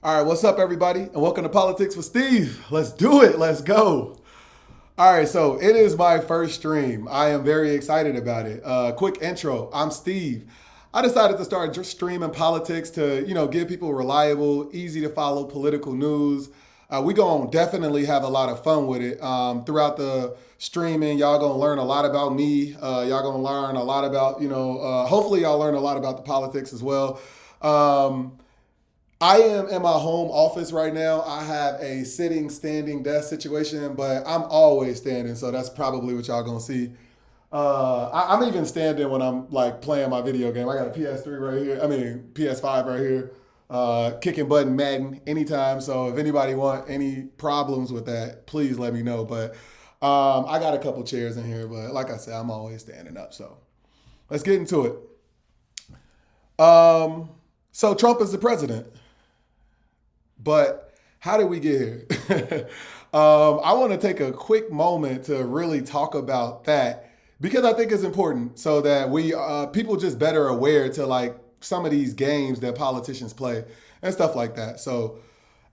All right, what's up, everybody? And welcome to Politics with Steve. Let's do it. Let's go. All right, so it is my first stream. I am very excited about it. Quick intro. I'm Steve. I decided to start just streaming politics to, give people reliable, easy to follow political news. We gonna definitely have a lot of fun with it. Throughout the streaming, y'all gonna learn a lot about me. Y'all gonna learn a lot about, hopefully y'all learn a lot about the politics as well. I am in my home office right now. I have a sitting, standing desk situation, but I'm always standing, so that's probably what y'all gonna see. I'm even standing when I'm like playing my video game. I got a PS3 right here. I mean PS5 right here. Kicking button Madden anytime. So if anybody want any problems with that, please let me know. But I got a couple chairs in here, but like I said, I'm always standing up. So let's get into it. So Trump is the president. But how did we get here? I want to take a quick moment to really talk about that because I think it's important so that we people just better aware to like some of these games that politicians play and stuff like that. So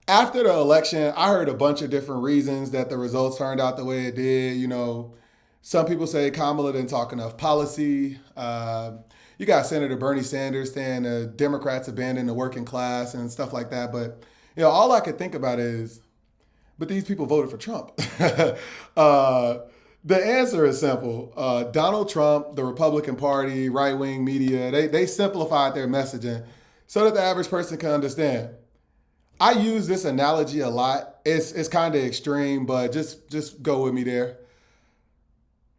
after the election, I heard a bunch of different reasons that the results turned out the way it did. Some people say Kamala didn't talk enough policy. You got Senator Bernie Sanders saying the Democrats abandoned the working class and stuff like that. But all I could think about is, but these people voted for Trump. The answer is simple. Donald Trump, the Republican Party, right-wing media, they simplified their messaging so that the average person can understand. I use this analogy a lot. It's kind of extreme, but just go with me there.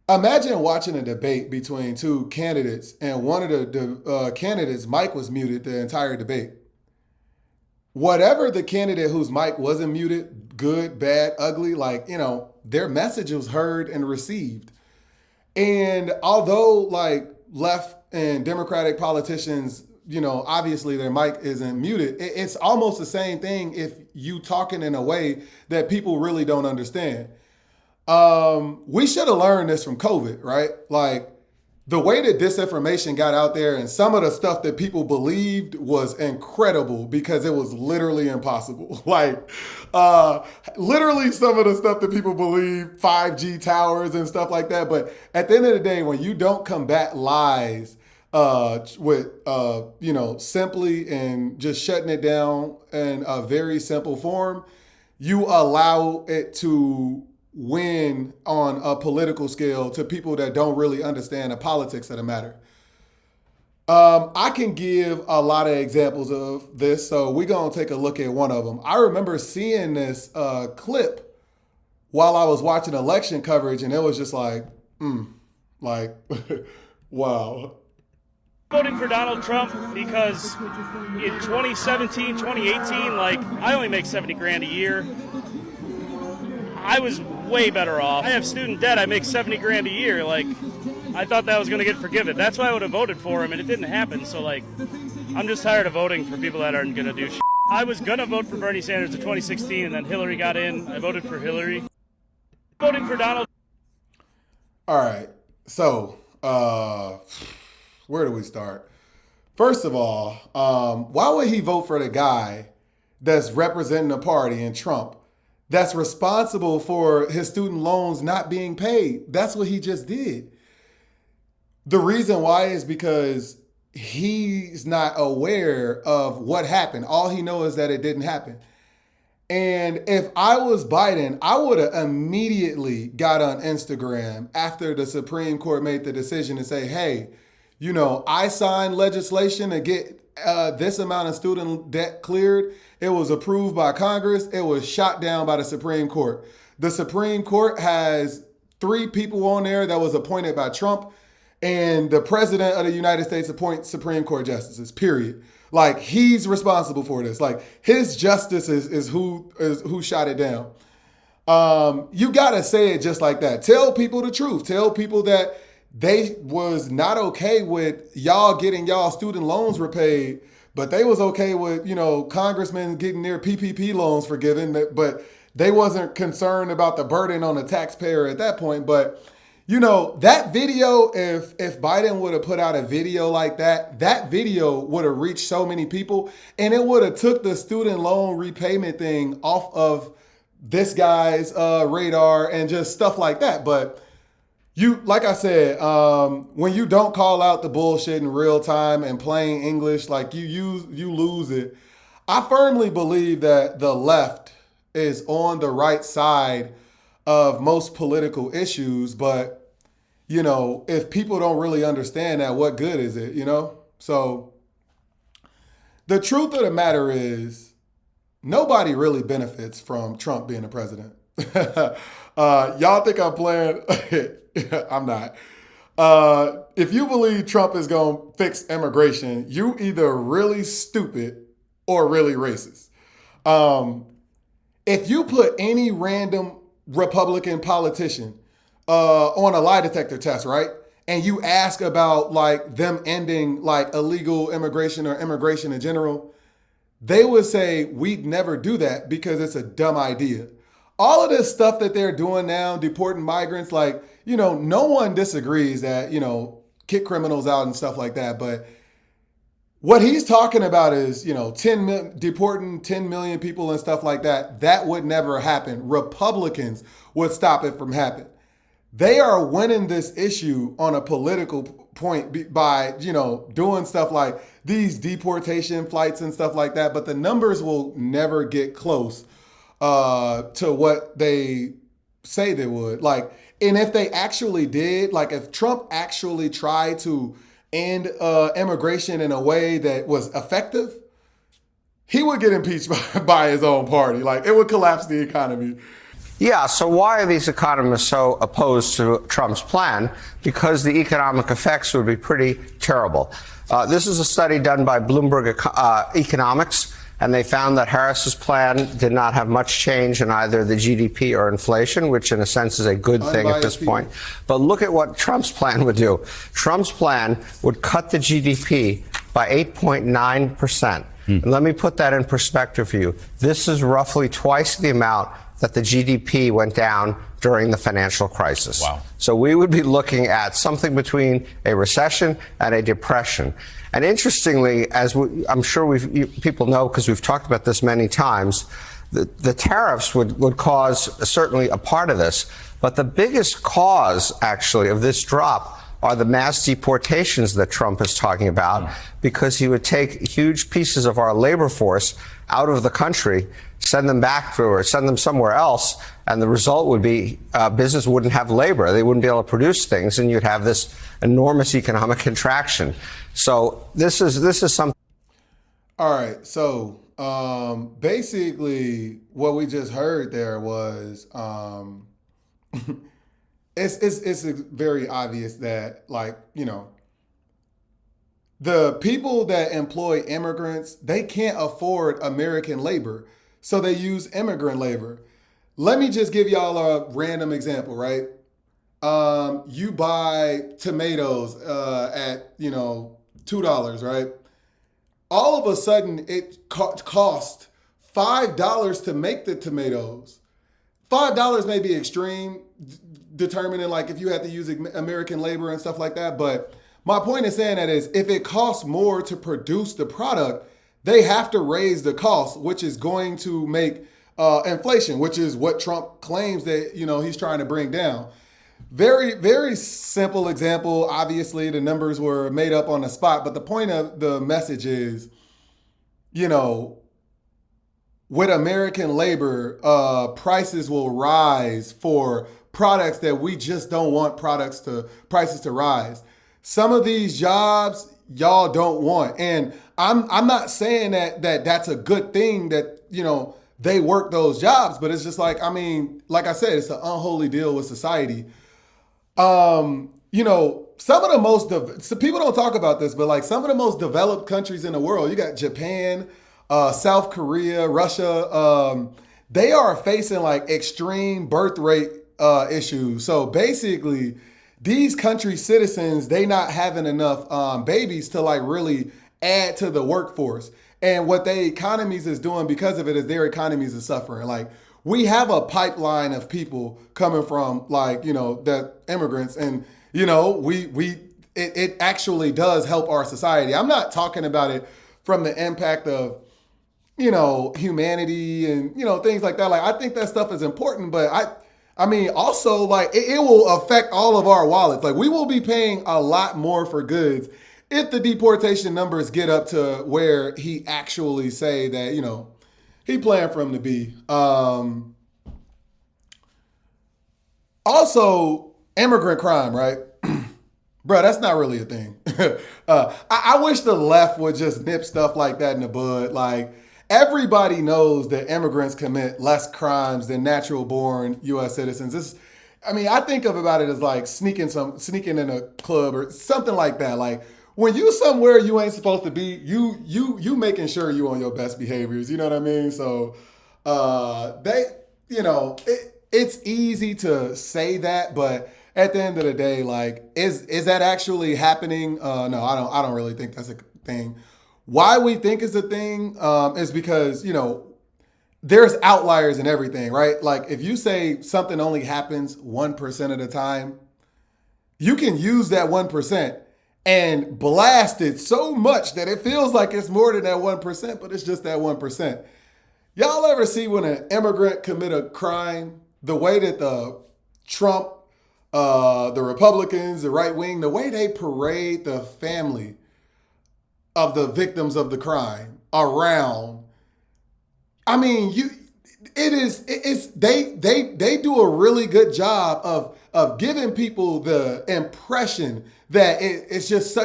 Imagine watching a debate between two candidates, and one of the candidates' mic was muted the entire debate. Whatever the candidate whose mic wasn't muted, good, bad, ugly, their message was heard and received. And although left and Democratic politicians, obviously their mic isn't muted, it's almost the same thing if you talking in a way that people really don't understand. We should have learned this from COVID, right? The way that disinformation got out there and some of the stuff that people believed was incredible because it was literally impossible. Literally some of the stuff that people believe, 5G towers and stuff like that. But at the end of the day, when you don't combat lies with, simply and just shutting it down in a very simple form, you allow it to win on a political scale to people that don't really understand the politics of the matter. I can give a lot of examples of this, so we're going to take a look at one of them. I remember seeing this clip while I was watching election coverage, and it was just wow. Voting for Donald Trump because in 2017, 2018, I only make 70 grand a year. I was way better off. I have student debt. I make 70 grand a year. I thought that was going to get forgiven. That's why I would have voted for him, and it didn't happen. So, I'm just tired of voting for people that aren't going to do shit. I was going to vote for Bernie Sanders in 2016, and then Hillary got in. I voted for Hillary. Voting for Donald. All right. So, where do we start? First of all, why would he vote for the guy that's representing the party in Trump that's responsible for his student loans not being paid? That's what he just did. The reason why is because he's not aware of what happened. All he knows is that it didn't happen. And if I was Biden, I would have immediately got on Instagram after the Supreme Court made the decision to say, hey, I signed legislation to get this amount of student debt cleared. It was approved by Congress. It was shot down by the Supreme Court. The Supreme Court has 3 people on there that was appointed by Trump, and the president of the United States appoints Supreme Court justices, period. He's responsible for this. His justice is who shot it down. You gotta say it just like that. Tell people the truth. Tell people that they was not okay with y'all getting y'all student loans repaid, but they was okay with, congressmen getting their PPP loans forgiven, but they wasn't concerned about the burden on the taxpayer at that point. But, That video, if Biden would have put out a video like that, that video would have reached so many people, and it would have took the student loan repayment thing off of this guy's radar and just stuff like that. But like I said, when you don't call out the bullshit in real time and plain English, like you lose it. I firmly believe that the left is on the right side of most political issues, but if people don't really understand that, what good is it, So the truth of the matter is nobody really benefits from Trump being the president. Y'all think I'm playing? I'm not. If you believe Trump is going to fix immigration, you either really stupid or really racist. If you put any random Republican politician on a lie detector test, right? And you ask about like them ending like illegal immigration or immigration in general, they would say we'd never do that because it's a dumb idea. All of this stuff that they're doing now, deporting migrants, like, no one disagrees that, kick criminals out and stuff like that. But what he's talking about is, deporting 10 million people and stuff like that. That would never happen. Republicans would stop it from happening. They are winning this issue on a political point by, doing stuff like these deportation flights and stuff like that. But the numbers will never get close to what they say they would. Like, and if they actually did, like if Trump actually tried to end immigration in a way that was effective, he would get impeached by his own party. Like, it would collapse the economy. Yeah, so why are these economists so opposed to Trump's plan? Because the economic effects would be pretty terrible. This is a study done by Bloomberg Economics, and they found that Harris's plan did not have much change in either the GDP or inflation, which in a sense is a good thing at this point. But look at what Trump's plan would do. Trump's plan would cut the GDP by 8.9%. And let me put that in perspective for you. This is roughly twice the amount that the GDP went down during the financial crisis. Wow. So we would be looking at something between a recession and a depression. And interestingly, as I'm sure people know because we've talked about this many times, the tariffs would cause certainly a part of this. But the biggest cause, actually, of this drop are the mass deportations that Trump is talking about, because he would take huge pieces of our labor force out of the country, send them back or send them somewhere else, and the result would be business wouldn't have labor. They wouldn't be able to produce things, and you'd have this enormous economic contraction. So this is something. All right. So basically, what we just heard there was it's very obvious that, like, the people that employ immigrants, they can't afford American labor, so they use immigrant labor. Let me just give y'all a random example, right? You buy tomatoes at, $2, right? All of a sudden, it cost $5 to make the tomatoes. $5 may be extreme, determining like if you had to use American labor and stuff like that. But my point in saying that is, if it costs more to produce the product, they have to raise the cost, which is going to make inflation, which is what Trump claims that, he's trying to bring down. Very, very simple example. Obviously, the numbers were made up on the spot, but the point of the message is, with American labor, prices will rise for products that we just don't want prices to rise. Some of these jobs y'all don't want. And I'm not saying that that's a good thing that, they work those jobs, but it's just like, like I said, it's an unholy deal with society. Some of the most, so people don't talk about this, but like some of the most developed countries in the world, you got Japan, South Korea, Russia, they are facing like extreme birth rate issues. So basically, these country citizens, they not having enough babies to like really add to the workforce. And what their economies is doing because of it is their economies are suffering. Like, we have a pipeline of people coming from like, that immigrants, and, it actually does help our society. I'm not talking about it from the impact of, humanity and, things like that. Like, I think that stuff is important, but I mean, also, like, it will affect all of our wallets. Like, we will be paying a lot more for goods if the deportation numbers get up to where he actually say that, he planned for him to be. Also, immigrant crime, right? Bro, that's not really a thing. I wish the left would just nip stuff like that in the bud. Like, everybody knows that immigrants commit less crimes than natural-born U.S. citizens. I think about it as like sneaking in a club or something like that. Like, when you somewhere you ain't supposed to be, you making sure you on your best behaviors. You know what I mean? So, it's easy to say that, but at the end of the day, like, is that actually happening? No, I don't really think that's a thing. Why we think it's a thing is because, there's outliers in everything, right? Like, if you say something only happens 1% of the time, you can use that 1% and blast it so much that it feels like it's more than that 1%, but it's just that 1%. Y'all ever see when an immigrant commit a crime, the way that the Trump, the Republicans, the right wing, the way they parade the family of the victims of the crime around? I mean, they do a really good job of giving people the impression that it's just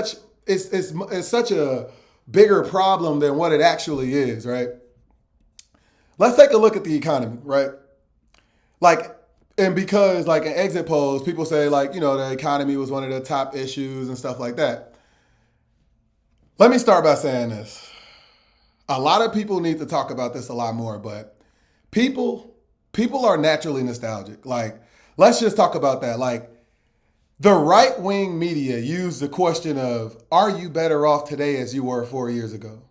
it's such a bigger problem than what it actually is, right? Let's take a look at the economy, right? Like, and because like in exit polls, people say like, the economy was one of the top issues and stuff like that. Let me start by saying this. A lot of people need to talk about this a lot more, but people are naturally nostalgic. Like, let's just talk about that. Like, the right-wing media use the question of, are you better off today as you were 4 years ago?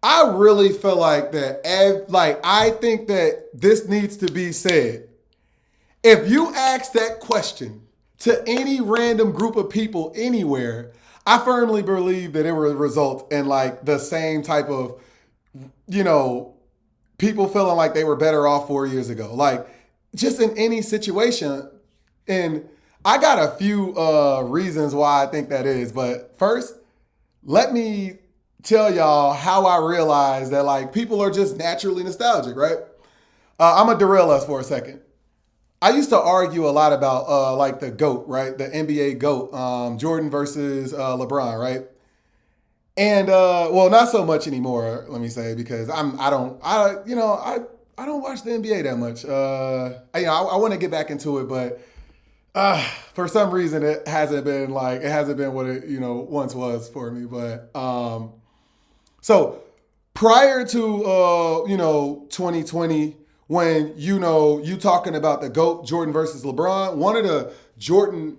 I really feel like that, I think that this needs to be said. If you ask that question to any random group of people anywhere, I firmly believe that it will result in like the same type of, people feeling like they were better off 4 years ago. Like, just in any situation. And I got a few reasons why I think that is. But first, let me tell y'all how I realized that like people are just naturally nostalgic, right? I'm gonna derail us for a second. I used to argue a lot about like the GOAT, right? The NBA GOAT, Jordan versus LeBron, right? And well, not so much anymore. Let me say, because I don't watch the NBA that much. I want to get back into it, but for some reason it hasn't been what it once was for me. But so prior to 2020. When, you talking about the GOAT, Jordan versus LeBron, one of the Jordan,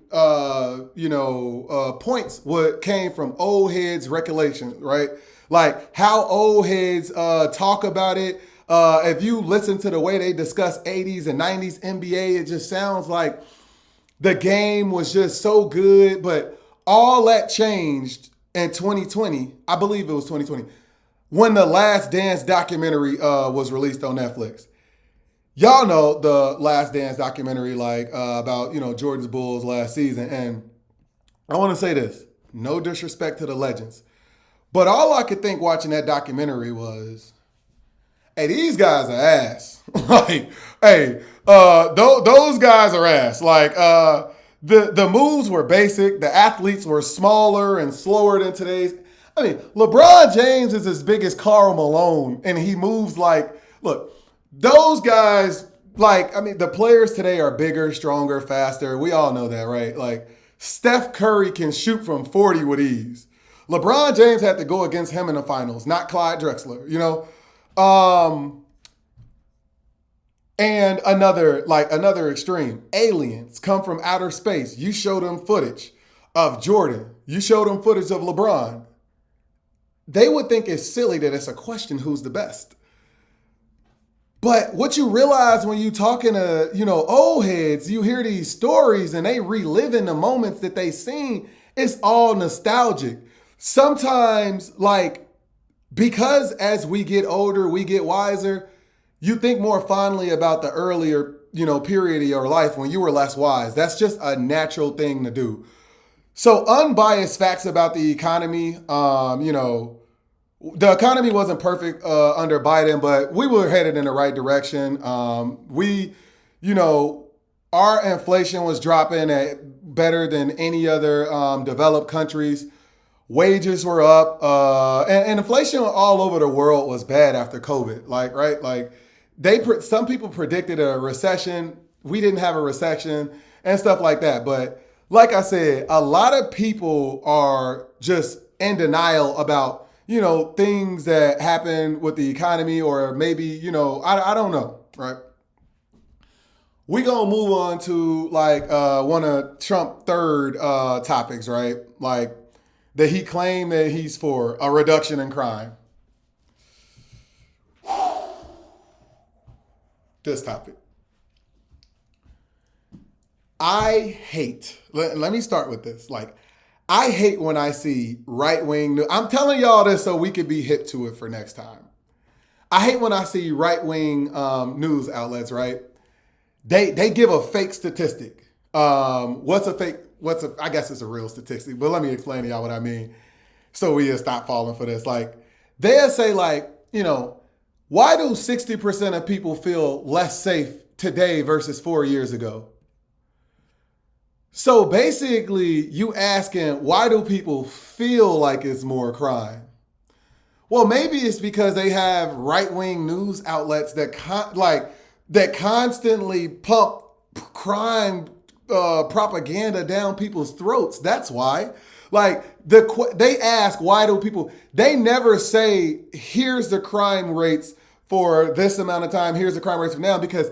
points came from old heads' recollection, right? Like how old heads talk about it. If you listen to the way they discuss 80s and 90s NBA, it just sounds like the game was just so good. But all that changed in 2020. I believe it was 2020, when the Last Dance documentary was released on Netflix. Y'all know the Last Dance documentary, like about, Jordan's Bulls last season. And I want to say this, no disrespect to the legends, but all I could think watching that documentary was, hey, these guys are ass. Like, hey, those guys are ass. Like, the moves were basic. The athletes were smaller and slower than today's. I mean, LeBron James is as big as Karl Malone, and he moves like, look, those guys, the players today are bigger, stronger, faster. We all know that, right? Like, Steph Curry can shoot from 40 with ease. LeBron James had to go against him in the finals, not Clyde Drexler, And another extreme, aliens come from outer space. You show them footage of Jordan. You show them footage of LeBron. They would think it's silly that it's a question who's the best. But what you realize when you talking to, old heads, you hear these stories and they reliving the moments that they seen. It's all nostalgic. Sometimes, like, because as we get older, we get wiser, you think more fondly about the earlier, period of your life when you were less wise. That's just a natural thing to do. So unbiased facts about the economy, the economy wasn't perfect under Biden, but we were headed in the right direction. Our inflation was dropping at better than any other developed countries. Wages were up, and inflation all over the world was bad after COVID. Some people predicted a recession. We didn't have a recession and stuff like that. But like I said, a lot of people are just in denial about things that happen with the economy, or maybe, I don't know, right? We gonna move on to one of Trump's third topics, right? Like that he claimed that he's for a reduction in crime. This topic. Let me start with this. I hate when I see right-wing news. I'm telling y'all this so we could be hip to it for next time. I hate when I see right-wing news outlets, right? They give a fake statistic. What's a fake? I guess it's a real statistic, but let me explain to y'all what I mean so we just stop falling for this. They'll say why do 60% of people feel less safe today versus 4 years ago? So basically, you asking, why do people feel like it's more crime? Well, maybe it's because they have right-wing news outlets that constantly pump crime propaganda down people's throats. That's why. They ask, why do people? They never say, here's the crime rates for this amount of time. Here's the crime rates for now, because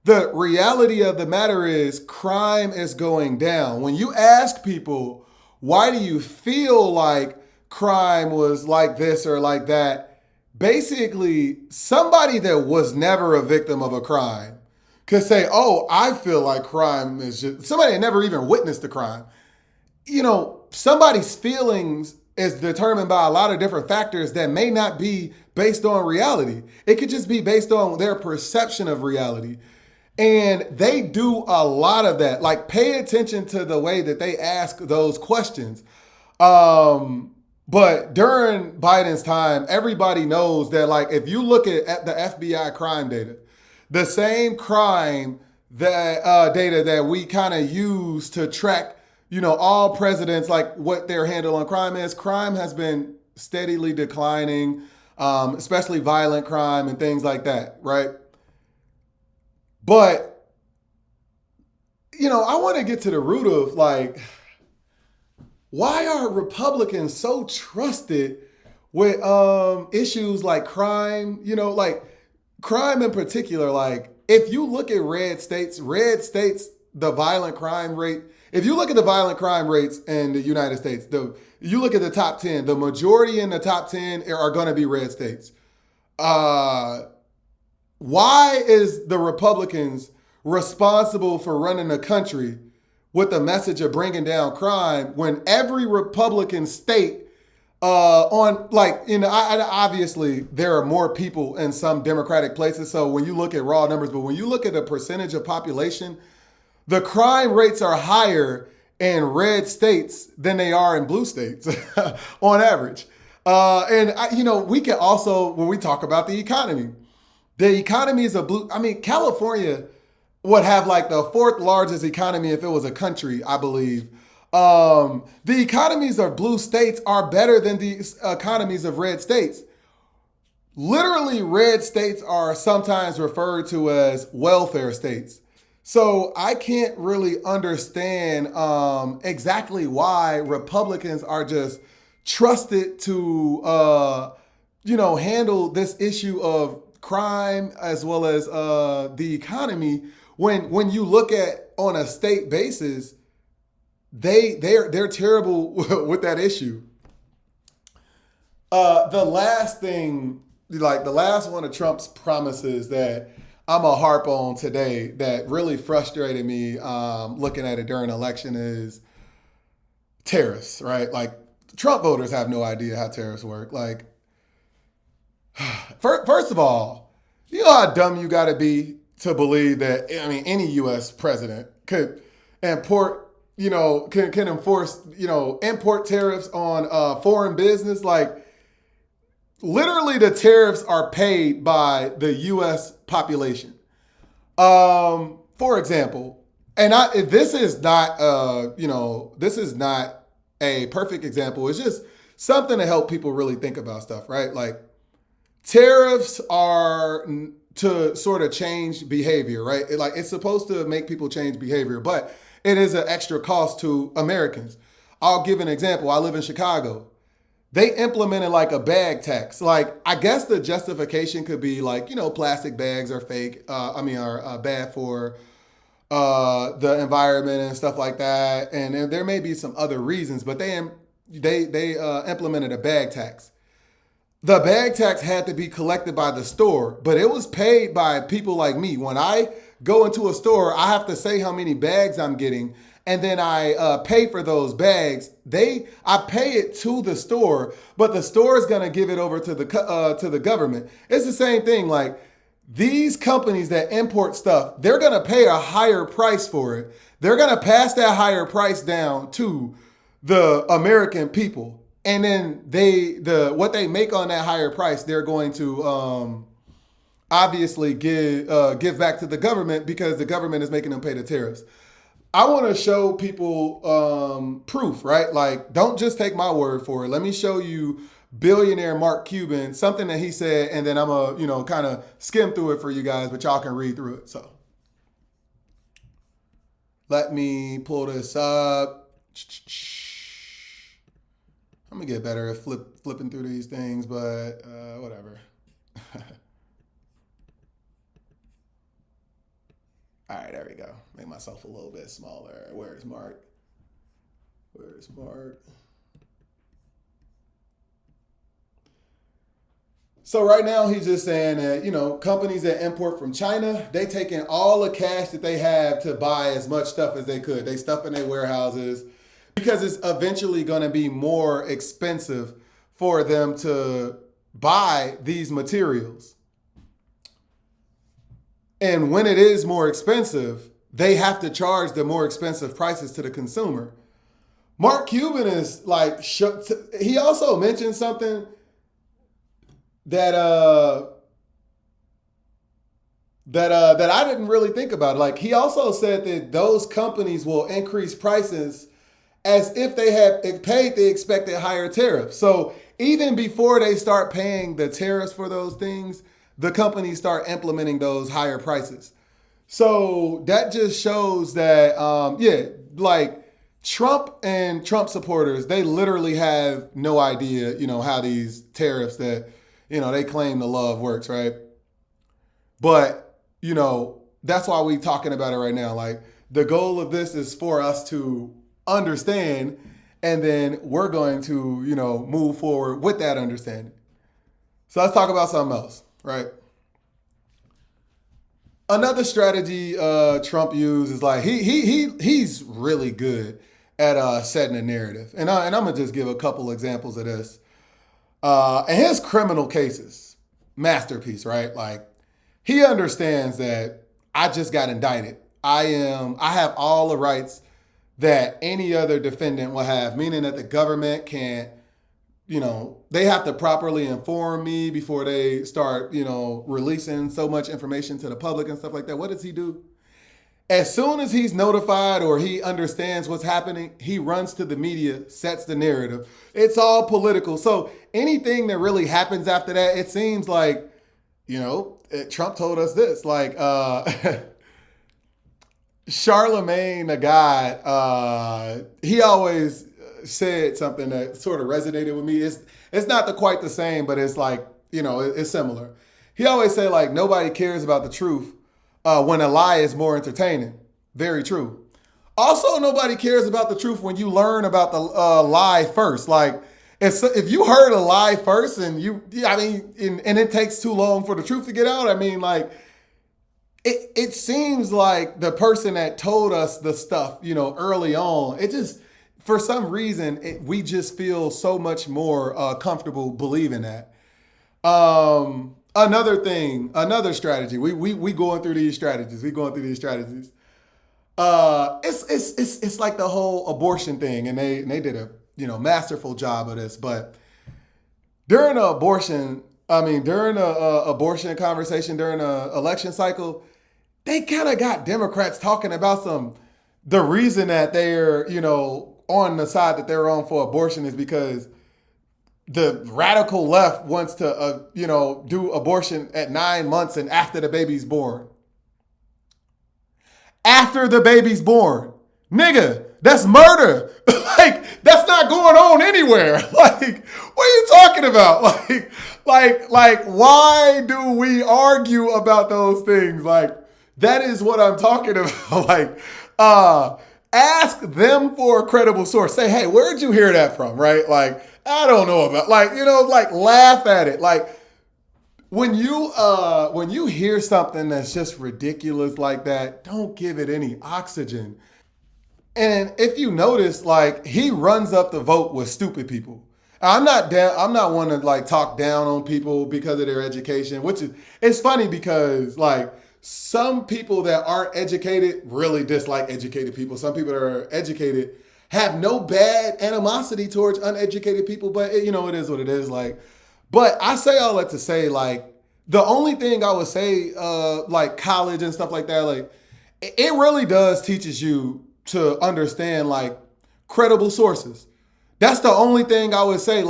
the reality of the matter is crime is going down. When you ask people, why do you feel like crime was like this or like that? Basically, somebody that was never a victim of a crime could say, oh, I feel like crime is just somebody that never even witnessed the crime. Somebody's feelings is determined by a lot of different factors that may not be based on reality. It could just be based on their perception of reality. And they do a lot of that. Pay attention to the way that they ask those questions. But during Biden's time, everybody knows that, if you look at the FBI crime data, the same crime that data that we kind of use to track, all presidents, what their handle on crime is, crime has been steadily declining, especially violent crime and things like that, right? But, I want to get to the root of why are Republicans so trusted with issues like crime, crime in particular. If you look at red states, the violent crime rate, if you look at the violent crime rates in the United States, you look at the top 10, the majority in the top 10 are going to be red states. Why is the Republicans responsible for running the country with the message of bringing down crime when every Republican state obviously there are more people in some Democratic places. So when you look at raw numbers, but when you look at the percentage of population, the crime rates are higher in red states than they are in blue states on average. We can also, when we talk about the economy is California would have the fourth largest economy if it was a country, I believe. The economies of blue states are better than the economies of red states. Literally, red states are sometimes referred to as welfare states. So I can't really understand exactly why Republicans are just trusted to, handle this issue of crime as well as the economy. When you look at on a state basis, they're terrible with that issue. The last thing like the last one of Trump's promises that I'm a harp on today that really frustrated me looking at it during the election is tariffs, right? Like Trump voters have no idea how tariffs work. Like, first of all, you know how dumb you got to be to believe that, I mean, any U.S. president could import, can enforce, import tariffs on foreign business. Like, literally the tariffs are paid by the U.S. population. For example, and this is not, this is not a perfect example. It's just something to help people really think about stuff, right? Like, tariffs are to sort of change behavior, right? It's supposed to make people change behavior, but it is an extra cost to Americans. I'll give an example. I live in Chicago. They implemented like a bag tax. Like, I guess the justification could be like, plastic bags are fake. Are bad for the environment and stuff like that. And there may be some other reasons, but they implemented a bag tax. The bag tax had to be collected by the store, but it was paid by people like me. When I go into a store, I have to say how many bags I'm getting, and then I pay for those bags. I pay it to the store, but the store is going to give it over to the government. It's the same thing. Like, these companies that import stuff, they're going to pay a higher price for it. They're going to pass that higher price down to the American people. And then what they make on that higher price, they're going to obviously give back to the government because the government is making them pay the tariffs. I want to show people proof, right? Like, don't just take my word for it. Let me show you billionaire Mark Cuban, something that he said, and then I'm gonna kind of skim through it for you guys, but y'all can read through it. So let me pull this up. I'm gonna get better at flipping through these things, but whatever. All right, there we go. Make myself a little bit smaller. Where's Mark? So right now he's just saying that, companies that import from China, they taking all the cash that they have to buy as much stuff as they could. They stuff in their warehouses, because it's eventually going to be more expensive for them to buy these materials. And when it is more expensive, they have to charge the more expensive prices to the consumer. Mark Cuban is like, he also mentioned something that I didn't really think about. Like, he also said that those companies will increase prices as if they had paid the expected higher tariff. So even before they start paying the tariffs for those things, the companies start implementing those higher prices. So that just shows that, like Trump and Trump supporters, they literally have no idea, how these tariffs that, they claim to love works, right? But, that's why we're talking about it right now. Like, the goal of this is for us to understand, and then we're going to, move forward with that understanding. So let's talk about something else, right? Another strategy Trump used is like he's really good at setting a narrative, and I'm gonna just give a couple examples of this. And his criminal cases, masterpiece, right? Like, he understands that I just got indicted. I have all the rights that any other defendant will have, meaning that the government can't, they have to properly inform me before they start, releasing so much information to the public and stuff like that. What does he do? As soon as he's notified or he understands what's happening, he runs to the media, sets the narrative. It's all political. So anything that really happens after that, it seems like, Trump told us this, like, Charlemagne the God, he always said something that sort of resonated with me. It's not quite the same, but it's like, it's similar. He always said, like, nobody cares about the truth when a lie is more entertaining. Very true. Also, nobody cares about the truth when you learn about the lie first. Like, if you heard a lie first and and it takes too long for the truth to get out, I mean, like, it seems like the person that told us the stuff, early on, it just, for some reason, we just feel so much more comfortable believing that. Another thing, another strategy. We going through these strategies. It's like the whole abortion thing, and they did a masterful job of this. But during an abortion conversation during an election cycle, they kind of got Democrats talking about the reason that they're on the side that they're on for abortion is because the radical left wants to do abortion at 9 months and after the baby's born. After the baby's born. Nigga, that's murder. Like, that's not going on anywhere. Like, what are you talking about? Like, why do we argue about those things? Like, that is what I'm talking about. Like, ask them for a credible source. Say, hey, where'd you hear that from? Right? Like, I don't know about, laugh at it. Like, when you hear something that's just ridiculous like that, don't give it any oxygen. And if you notice, like, he runs up the vote with stupid people. I'm not one to talk down on people because of their education, it's funny because some people that aren't educated really dislike educated people. Some people that are educated have no bad animosity towards uneducated people, but it is what it is. But I say all that to say, the only thing I would say, college and stuff like that, it really does teaches you to understand, credible sources. That's the only thing I would say.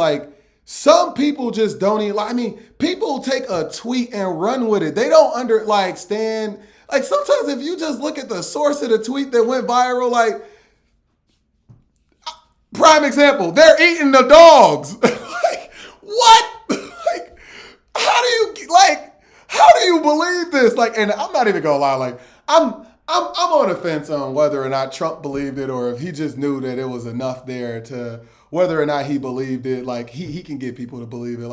Some people just don't even, people take a tweet and run with it. They don't understand. Sometimes if you just look at the source of the tweet that went viral, prime example, they're eating the dogs. What? How do you believe this? And I'm not even gonna lie, I'm on the fence on whether or not Trump believed it or if he just knew that it was enough there to whether or not he believed it. He can get people to believe it.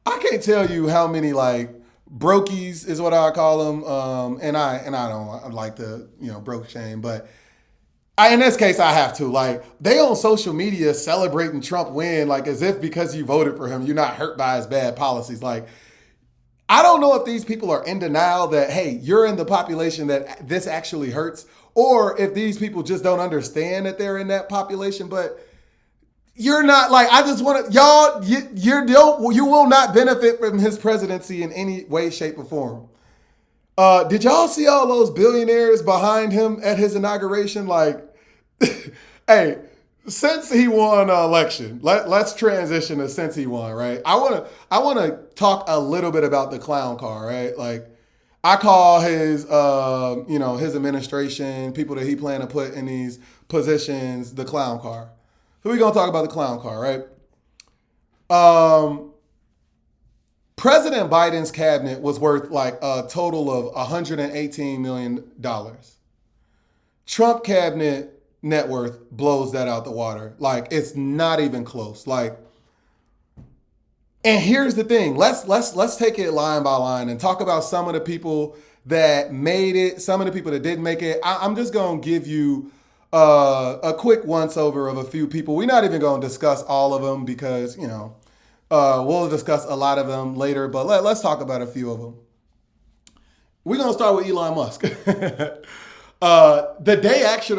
I can't tell you how many brokies is what I call them. And I don't like to broke shame, but in this case I have to. They on social media celebrating Trump win as if because you voted for him you're not hurt by his bad policies. I don't know if these people are in denial that, hey, you're in the population that this actually hurts, or if these people just don't understand that they're in that population. But you're not I just want to, y'all, you will not benefit from his presidency in any way, shape, or form. Did y'all see all those billionaires behind him at his inauguration? Hey, since he won an election, let's transition to since he won, right? I want to talk a little bit about the clown car, right? I call his his administration, people that he planned to put in these positions, the clown car. So we're gonna talk about the clown car, right? President Biden's cabinet was worth a total of $118 million. Trump cabinet net worth blows that out the water. It's not even close. And here's the thing. Let's take it line by line and talk about some of the people that made it, some of the people that didn't make it. I'm just going to give you a quick once over of a few people. We're not even going to discuss all of them because, we'll discuss a lot of them later, but let's talk about a few of them. We're going to start with Elon Musk. The day after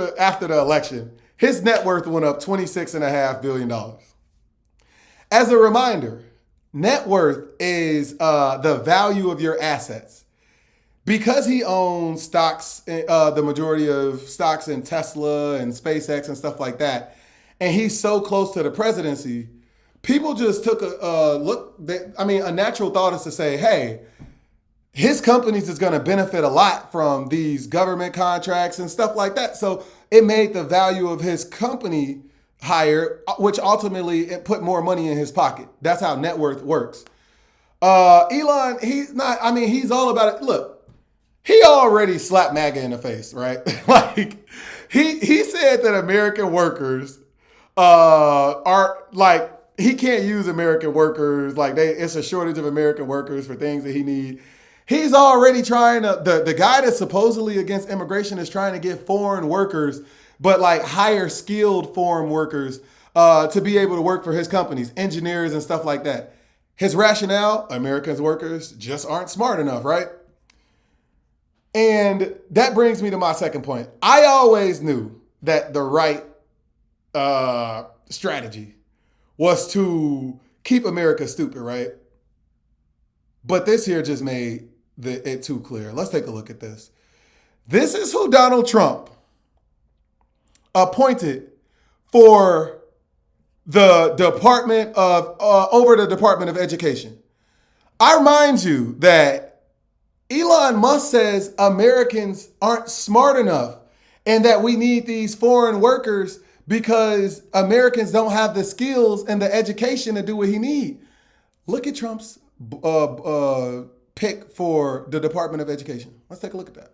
the election, his net worth went up $26.5 billion. As a reminder, net worth is the value of your assets. Because he owns stocks, the majority of stocks in Tesla and SpaceX and stuff like that, and he's so close to the presidency, people just took a look. A natural thought is to say, hey, his companies is going to benefit a lot from these government contracts and stuff like that. So it made the value of his company higher, which ultimately it put more money in his pocket. That's how net worth works. Elon, he's all about it. Look, he already slapped MAGA in the face, right? He said that American workers are he can't use American workers. Like it's a shortage of American workers for things that he needs. He's already trying to, the guy that's supposedly against immigration is trying to get foreign workers, but like higher skilled foreign workers to be able to work for his companies, engineers and stuff like that. His rationale, Americans workers just aren't smart enough, right? And that brings me to my second point. I always knew that the right strategy was to keep America stupid, right? But this here just made it too clear. Let's take a look at this. This is who Donald Trump appointed for the Department of over the Department of Education. I remind you that Elon Musk says Americans aren't smart enough and that we need these foreign workers because Americans don't have the skills and the education to do what he needs. Look at Trump's pick for the Department of Education. Let's take a look at that.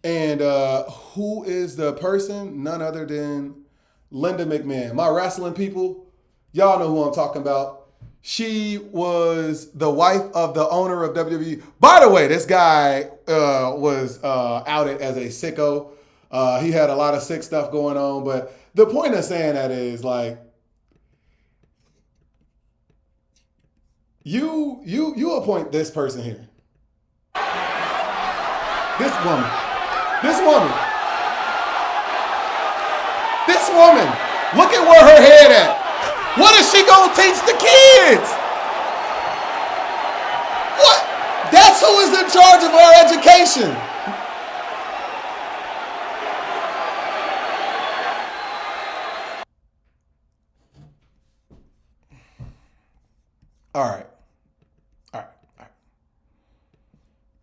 And who is the person? None other than Linda McMahon. My wrestling people, y'all know who I'm talking about. She was the wife of the owner of WWE. By the way, this guy was outed as a sicko. He had a lot of sick stuff going on. But the point of saying that is like, you appoint this person here. This woman. Look at where her head at. What is she gonna teach the kids? What? That's who is in charge of our education. All right.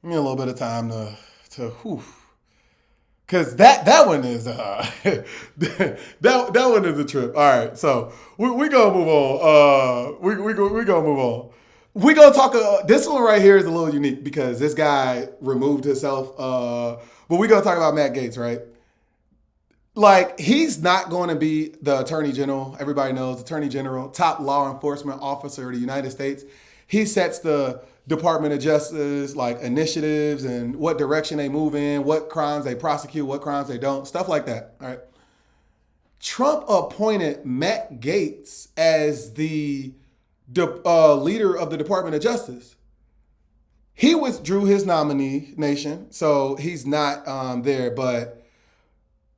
Give me a little bit of time to whew. Cause that one is that one is a trip. All right, so we gonna move on. We gonna move on. We gonna talk. This one right here is a little unique because this guy removed himself. But we gonna talk about Matt Gaetz, right? Like he's not going to be the Attorney General. Everybody knows Attorney General, top law enforcement officer of the United States. He sets the Department of Justice, like initiatives and what direction they move in, what crimes they prosecute, what crimes they don't, stuff like that. All right. Trump appointed Matt Gaetz as the leader of the Department of Justice. He withdrew his nomination, so he's not there. But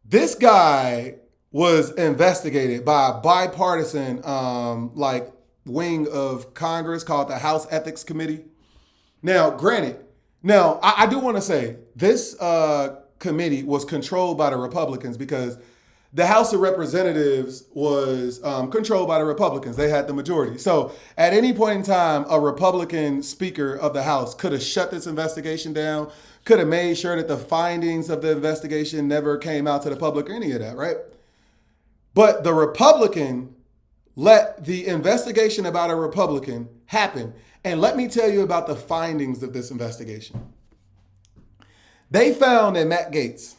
this guy was investigated by a bipartisan wing of Congress called the House Ethics Committee. Now, granted, I do want to say this committee was controlled by the Republicans because the House of Representatives was controlled by the Republicans. They had the majority. So at any point in time, a Republican Speaker of the House could have shut this investigation down, could have made sure that the findings of the investigation never came out to the public or any of that, right? But the Republican let the investigation about a Republican happen. And let me tell you about the findings of this investigation. They found that Matt Gaetz,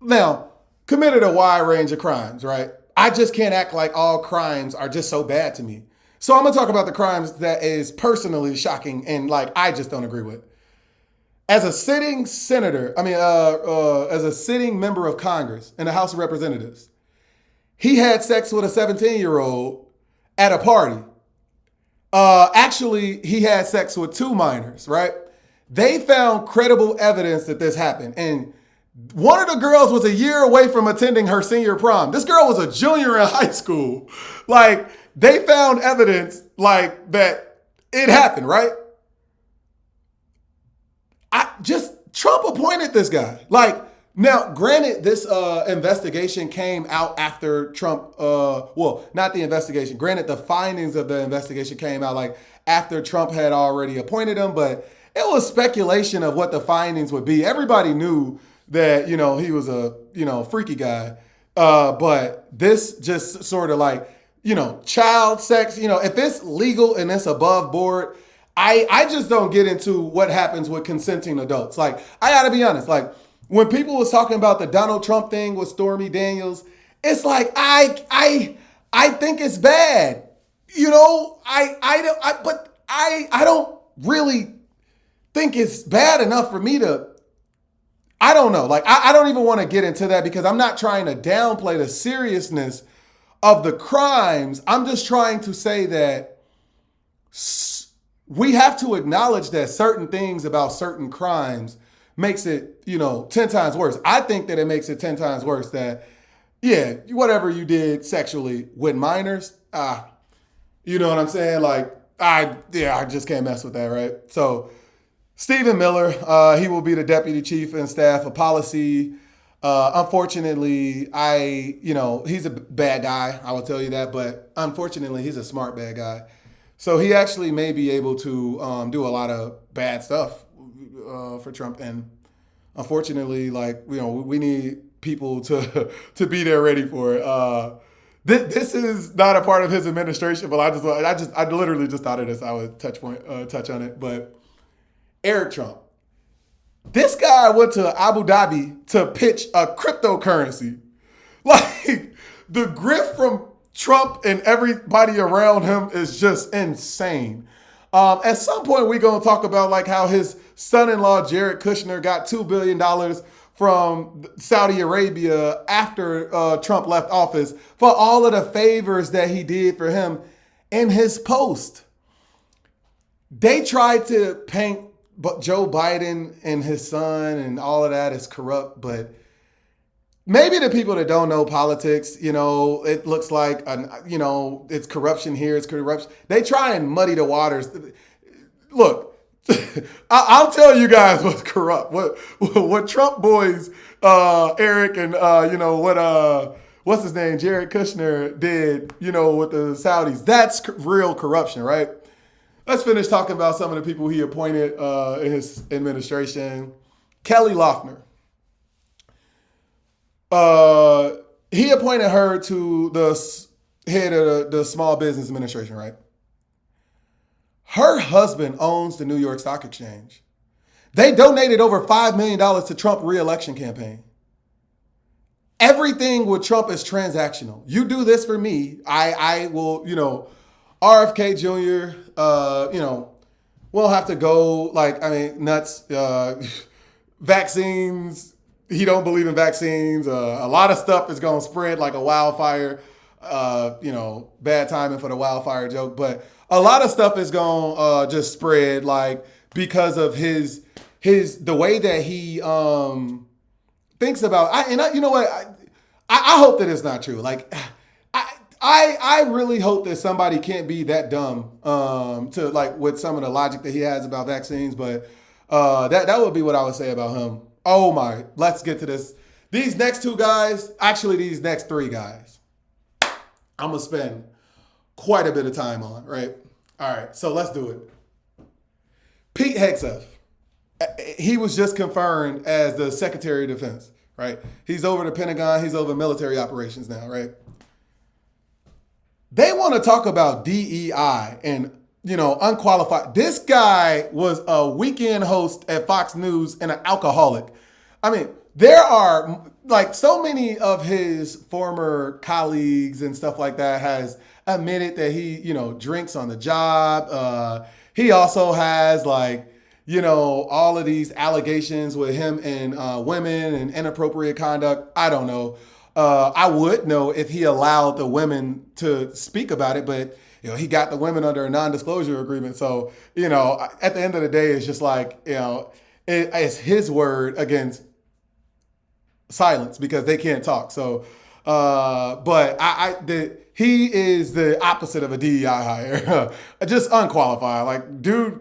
now, committed a wide range of crimes, right? I just can't act like all crimes are just so bad to me. So I'm gonna talk about the crimes that is personally shocking and I just don't agree with. As a sitting as a sitting member of Congress in the House of Representatives, he had sex with a 17-year-old at a party. Actually, he had sex with 2 minors, right? They found credible evidence that this happened. And one of the girls was a year away from attending her senior prom. This girl was a junior in high school. They found evidence that it happened, right? Trump appointed this guy. Now, granted, this investigation came out after Trump, not the investigation. Granted, the findings of the investigation came out after Trump had already appointed him, but it was speculation of what the findings would be. Everybody knew that, he was a, freaky guy. But this just sort of child sex, if it's legal and it's above board, I just don't get into what happens with consenting adults. I gotta be honest, when people was talking about the Donald Trump thing with Stormy Daniels, it's I I think it's bad. You know, I don't really think it's bad enough for me to, I don't know. Like, I don't even want to get into that because I'm not trying to downplay the seriousness of the crimes. I'm just trying to say that we have to acknowledge that certain things about certain crimes makes it, 10 times worse. I think that it makes it 10 times worse that, yeah, whatever you did sexually with minors, you know what I'm saying? Like, I just can't mess with that, right? So, Stephen Miller, he will be the Deputy Chief and Staff of Policy. Unfortunately, he's a bad guy, I will tell you that, but unfortunately, he's a smart bad guy. So he actually may be able to do a lot of bad stuff for Trump. And unfortunately, we need people to be there ready for it. This is not a part of his administration, but I literally just thought of this. I would touch on it, but Eric Trump. This guy went to Abu Dhabi to pitch a cryptocurrency. Like, the grift from Trump and everybody around him is just insane. At some point, we're going to talk about like how his son-in-law, Jared Kushner, got $2 billion from Saudi Arabia after Trump left office for all of the favors that he did for him in his post. They tried to paint Joe Biden and his son and all of that as corrupt, but maybe the people that don't know politics, it looks like, it's corruption here, it's corruption. They try and muddy the waters. Look, I'll tell you guys what's corrupt. What Trump boys, Eric and, what's his name, Jared Kushner did, with the Saudis. That's real corruption, right? Let's finish talking about some of the people he appointed in his administration. Kelly Loeffler. He appointed her to the head of the Small Business Administration, right? Her husband owns the New York Stock Exchange. They donated over $5 million to Trump re-election campaign. Everything with Trump is transactional. You do this for me, I will, RFK Jr., we'll have to go, nuts. Vaccines, he don't believe in vaccines. A lot of stuff is going to spread like a wildfire. Bad timing for the wildfire joke. But a lot of stuff is going to just spread because of the way that he thinks about. You know what? I hope that it's not true. I really hope that somebody can't be that dumb with some of the logic that he has about vaccines. But that would be what I would say about him. Oh my, let's get to this. These next two guys, actually these next three guys, I'm going to spend quite a bit of time on, right? All right, so let's do it. Pete Hegseth. He was just confirmed as the Secretary of Defense, right? He's over the Pentagon. He's over military operations now, right? They want to talk about DEI and, unqualified. This guy was a weekend host at Fox News and an alcoholic. I mean, there are so many of his former colleagues and stuff like that has admitted that he, drinks on the job. He also has all of these allegations with him and women and inappropriate conduct. I don't know. I would know if he allowed the women to speak about it, but he got the women under a non-disclosure agreement. So, at the end of the day, it's just it's his word against silence because they can't talk. So, but he is the opposite of a DEI hire, just unqualified. Dude,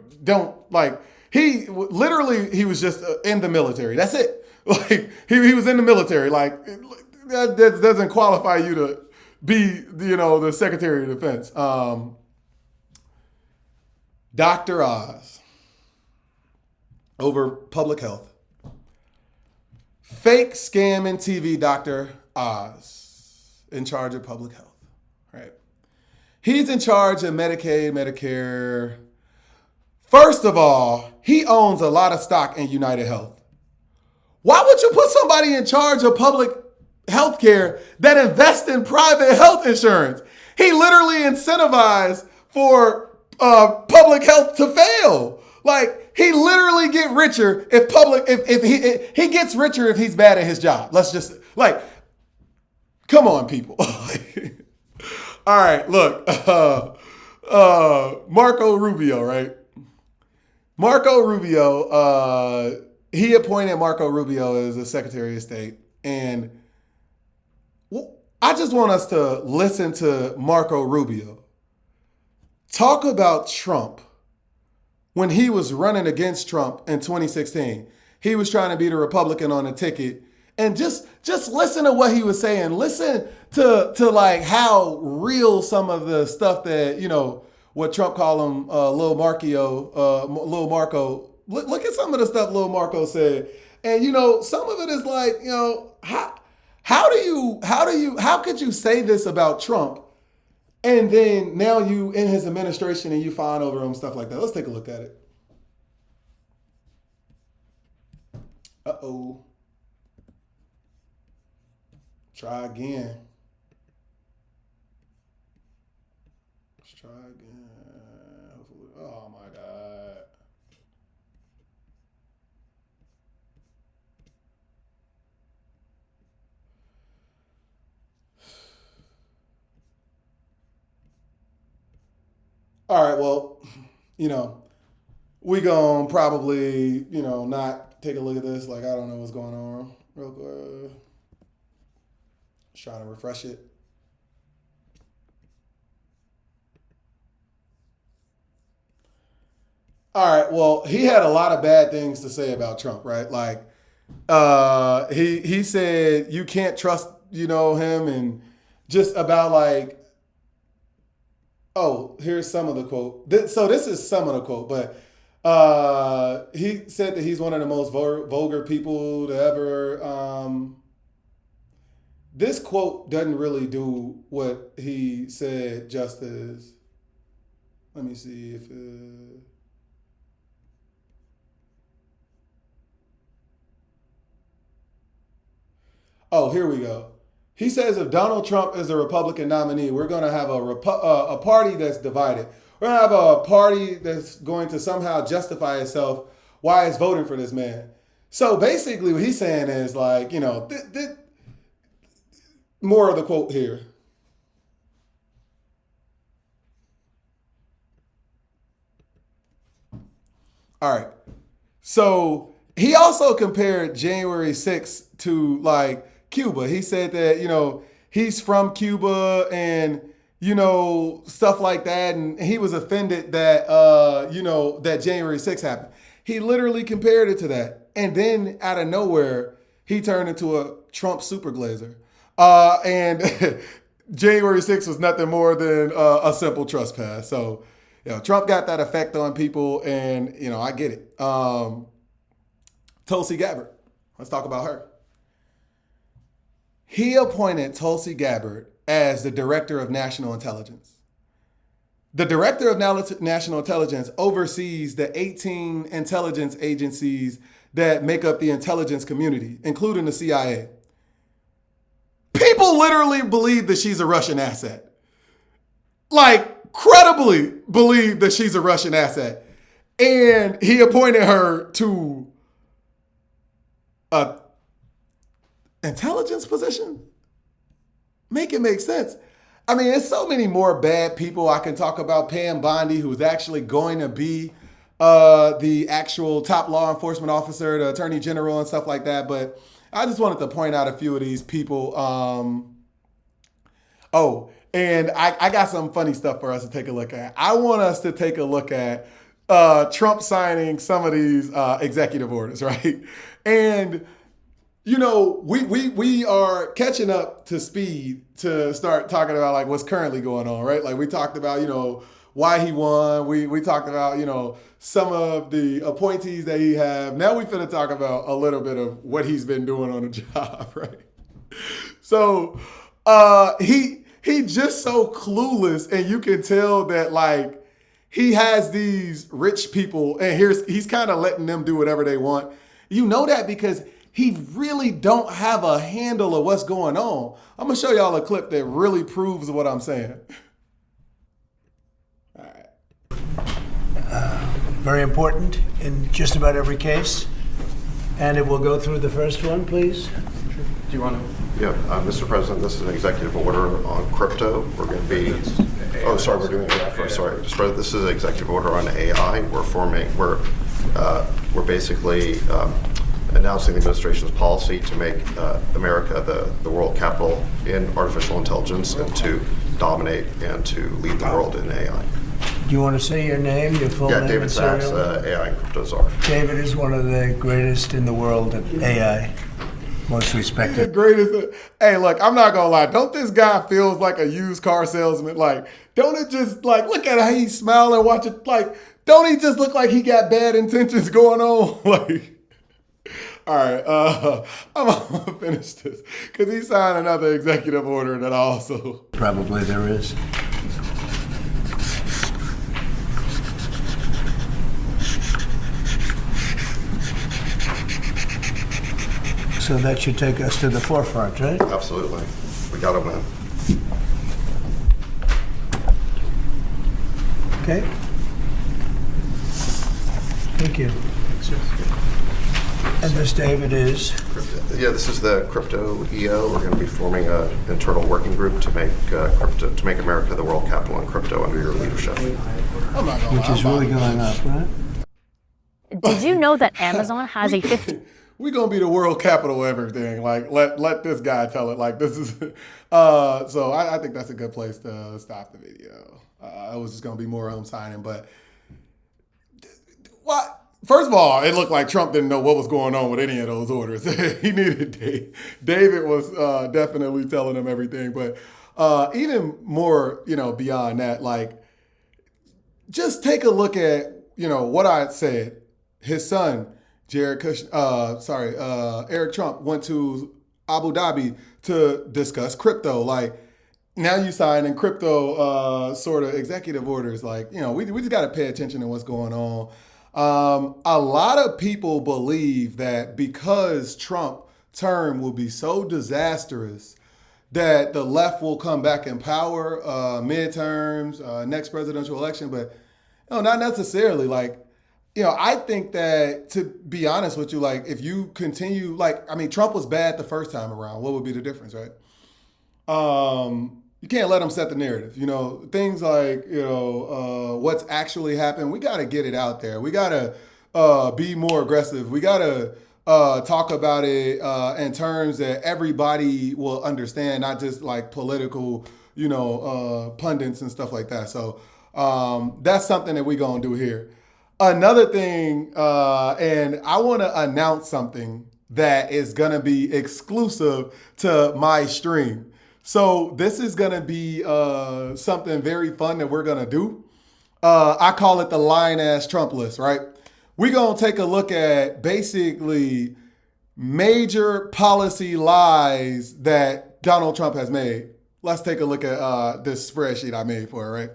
he was just in the military. That's it. He was in the military. That doesn't qualify you to be, the Secretary of Defense. Dr. Oz over public health. Fake scam and TV Dr. Oz in charge of public health, right? He's in charge of Medicaid, Medicare. First of all, he owns a lot of stock in United Health. Why would you put somebody in charge of public healthcare that invests in private health insurance? he literally incentivized for public health to fail. Like, he literally get richer if he gets richer if he's bad at his job. Let's just, like, come on, people. All right, look, Marco Rubio, right? Marco Rubio, he appointed Marco Rubio as the Secretary of State. And I just want us to listen to Marco Rubio talk about Trump when he was running against Trump in 2016. He was trying to be the Republican on the ticket. And just listen to what he was saying. Listen to like how real some of the stuff that, you know, what Trump called him, Lil Marco. Look at some of the stuff Lil Marco said. And, you know, some of it is like, you know, how could you say this about Trump? And then now you in his administration and you fawn over him, stuff like that. Let's take a look at it. Uh-oh. Try again. Let's try again. Hopefully. Oh my God. All right, well, you know, we gonna probably, you know, not take a look at this. Like, I don't know what's going on. Real quick. Just trying to refresh it. All right, well, he had a lot of bad things to say about Trump, right? Like, he said you can't trust, you know, him, and just about like, oh, here's some of the quote. So this is some of the quote, but he said that he's one of the most vulgar people to ever. This quote doesn't really do what he said justice. Let me see if. Oh, here we go. He says if Donald Trump is a Republican nominee, we're going to have a party that's divided. We're going to have a party that's going to somehow justify itself why it's voting for this man. So basically what he's saying is like, you know, more of the quote here. All right. So he also compared January 6th to like Cuba. He said that, you know, he's from Cuba and, you know, stuff like that. And he was offended that, you know, that January 6th happened. He literally compared it to that. And then out of nowhere, he turned into a Trump super glazer. And January 6th was nothing more than a simple trespass. So, you know, Trump got that effect on people and, you know, I get it. Tulsi Gabbard. Let's talk about her. He appointed Tulsi Gabbard as the Director of National Intelligence. The Director of National Intelligence oversees the 18 intelligence agencies that make up the intelligence community, including the CIA. People literally believe that she's a Russian asset. Like, credibly believe that she's a Russian asset. And he appointed her to a intelligence position? Make it make sense. I mean, there's so many more bad people I can talk about. Pam Bondi, who's actually going to be the actual top law enforcement officer, the attorney general and stuff like that. But I just wanted to point out a few of these people. Oh, and I got some funny stuff for us to take a look at. I want us to take a look at Trump signing some of these executive orders, right? And you know, we are catching up to speed to start talking about like what's currently going on, right? Like we talked about, you know, why he won. We talked about, you know, some of the appointees that he have. Now we finna talk about a little bit of what he's been doing on the job, right? So he just so clueless, and you can tell that like he has these rich people, and he's kind of letting them do whatever they want. You know that because he really don't have a handle of what's going on. I'm gonna show y'all a clip that really proves what I'm saying. All right. Very important in just about every case. And it will go through the first one, please. Do you want to? Yeah, Mr. President, this is an executive order on crypto. We're going to be. Oh, sorry, we're doing that first. Sorry, this is an executive order on AI. We're basically announcing the administration's policy to make America the world capital in artificial intelligence and to dominate and to lead the world in AI. Do you want to say your name, your full name? Yeah, David and Sachs, serial? AI and crypto czar. David is one of the greatest in the world at AI. Most The respected. greatest. Hey, look, I'm not gonna lie. Don't this guy feels like a used car salesman? Like, don't it just like look at how he's smiling, watch it. Like, don't he just look like he got bad intentions going on? Like, all right, I'm gonna finish this because he signed another executive order that also. Probably there is. So that should take us to the forefront, right? Absolutely, we got to win. Okay. Thank you. And this, David, is? Yeah, this is the crypto EO. We're going to be forming an internal working group to make America the world capital in crypto under your leadership. I'm not gonna Which lie. is really going up, right? Did you know that Amazon has a 50? We gonna be the world capital of everything. Like let this guy tell it. Like this is. So I think that's a good place to stop the video. I was just gonna be more signing, but what? First of all, it looked like Trump didn't know what was going on with any of those orders. He needed David was definitely telling him everything, but even more, beyond that, like just take a look at what I said. His son. Eric Trump went to Abu Dhabi to discuss crypto. Like now you signing crypto sort of executive orders. Like, we just got to pay attention to what's going on. A lot of people believe that because Trump term will be so disastrous that the left will come back in power, midterms, next presidential election. But not necessarily. Like, I think that, to be honest with you, like, if you continue, Trump was bad the first time around. What would be the difference, right? You can't let him set the narrative. Things like, what's actually happened. We got to get it out there. We got to be more aggressive. We got to talk about it in terms that everybody will understand, not just like political, pundits and stuff like that. So that's something that we're going to do here. Another thing, and I want to announce something that is going to be exclusive to my stream. So this is going to be something very fun that we're going to do. I call it the lying ass Trump list, right? We're going to take a look at basically major policy lies that Donald Trump has made. Let's take a look at this spreadsheet I made for it, right?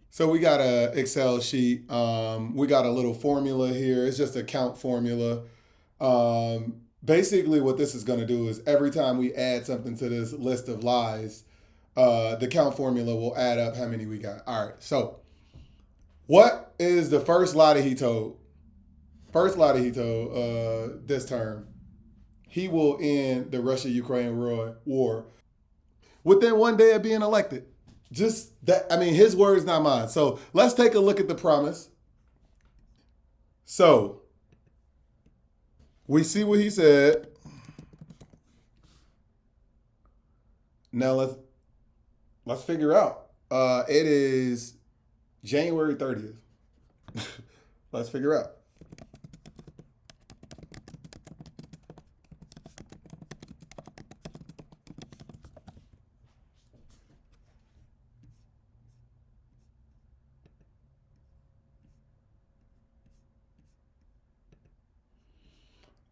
So we got an Excel sheet. We got a little formula here. It's just a count formula. Basically what this is going to do is every time we add something to this list of lies, the count formula will add up how many we got. All right, so what is the first lie that he told? First lie that he told this term. He will end the Russia-Ukraine war within one day of being elected. Just that, his words, not mine. So let's take a look at the promise. So we see what he said. Now let's figure out. It is January 30th. Let's figure out.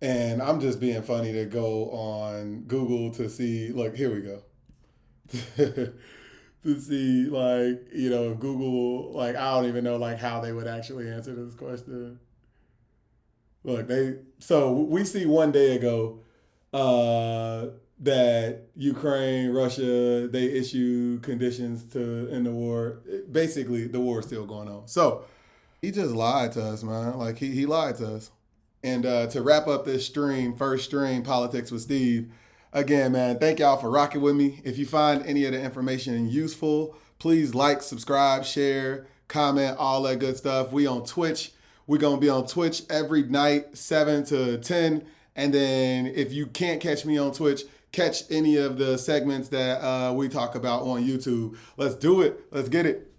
And I'm just being funny to go on Google to see, look, here we go. To see, if Google, I don't even know, how they would actually answer this question. Look, so we see one day ago that Ukraine, Russia, they issue conditions to end the war. Basically, the war is still going on. So he just lied to us, man. Like he lied to us. And to wrap up this first stream, Politics with Steve, again, man, thank y'all for rocking with me. If you find any of the information useful, please like, subscribe, share, comment, all that good stuff. We on Twitch. We're going to be on Twitch every night, 7 to 10. And then if you can't catch me on Twitch, catch any of the segments that we talk about on YouTube. Let's do it. Let's get it.